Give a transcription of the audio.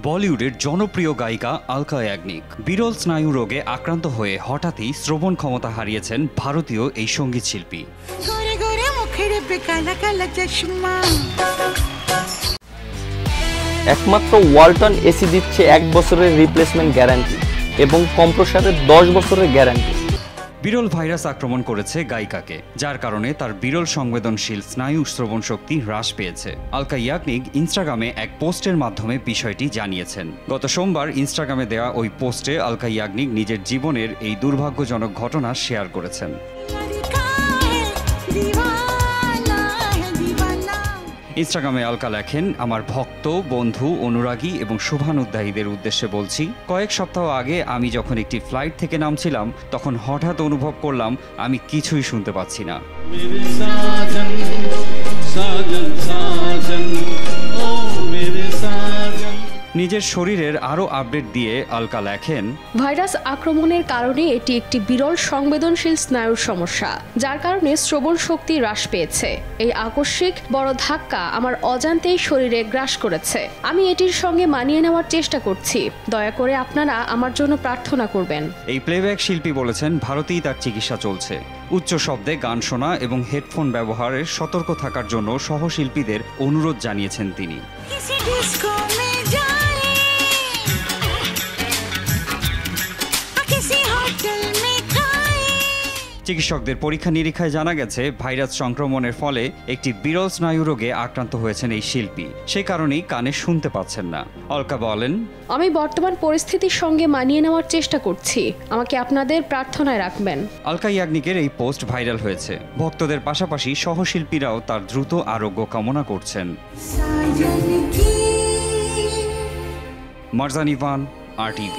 বলিউডের জনপ্রিয় গায়িকা আলকা ইয়াগনিক বিরল স্নায়ু রোগে আক্রান্ত হয়ে হঠাৎই শ্রবণ ক্ষমতা হারিয়েছেন ভারতীয় এই সঙ্গীত শিল্পী। একমাত্র ওয়ালটন এসি দিচ্ছে 1 বছরের রিপ্লেসমেন্ট গ্যারান্টি এবং কম্প্রেসরের 10 বছরের গ্যারান্টি। বিরল ভাইরাস আক্রমণ করেছে গায়িকাকে, যার কারণে তার বিরল সংবেদনশীল স্নায়ু শ্রবণ শক্তি হ্রাস পেয়েছে। আলকা ইয়াগনিক ইনস্টাগ্রামে এক পোস্টের মাধ্যমে বিষয়টি জানিয়েছেন। গত সোমবার ইনস্টাগ্রামে দেওয়া ওই পোস্টে আলকা ইয়াগনিক নিজের জীবনের এই দুর্ভাগ্যজনক ঘটনা শেয়ার করেছেন। ইনস্টাগ্রামে আলকা লেখেন, আমার ভক্ত, বন্ধু, অনুরাগী এবং শুভানুধ্যায়ীদের উদ্দেশ্যে বলছি, কয়েক সপ্তাহ আগে আমি যখন একটি ফ্লাইট থেকে নামছিলাম তখন হঠাৎ অনুভব করলাম আমি কিছুই শুনতে পাচ্ছি না। নিজের শরীরের আরও আপডেট দিয়ে আলকা লেখেন, ভাইরাস আক্রমণের কারণে এটি একটি বিরল সংবেদনশীল স্নায়ুর সমস্যা, যার কারণে শ্রবণ শক্তি হ্রাস পেয়েছে। এই আকস্মিক বড় ধাক্কা আমার অজান্তেই শরীরে গ্রাস করেছে। আমি এটির সঙ্গে মানিয়ে নেওয়ার চেষ্টা করছি। দয়া করে আপনারা আমার জন্য প্রার্থনা করবেন। এই প্লেব্যাক শিল্পী বলেছেন, ভারতেই তার চিকিৎসা চলছে। উচ্চ শব্দে গান শোনা এবং হেডফোন ব্যবহারে সতর্ক থাকার জন্য সহশিল্পীদের অনুরোধ জানিয়েছেন তিনি। চিকিৎসকদের পরীক্ষা নিরীক্ষায় জানা গেছে ভাইরাস সংক্রমণের ফলে একটি বিরল স্নায়ু রোগে আক্রান্ত হয়েছেন এই শিল্পী। সে কারণেই কানে শুনতে পাচ্ছেন না। অলকা বলেন, আমি বর্তমান পরিস্থিতির সঙ্গে মানিয়ে নেওয়ার চেষ্টা করছি। আমাকে আপনাদের প্রার্থনায় রাখবেন। আলকা ইয়াগনিকের এই পোস্ট ভাইরাল হয়েছে। ভক্তদের পাশাপাশি সহশিল্পীরাও তার দ্রুত আরোগ্য কামনা করছেন। মারজান ইভান, RTV।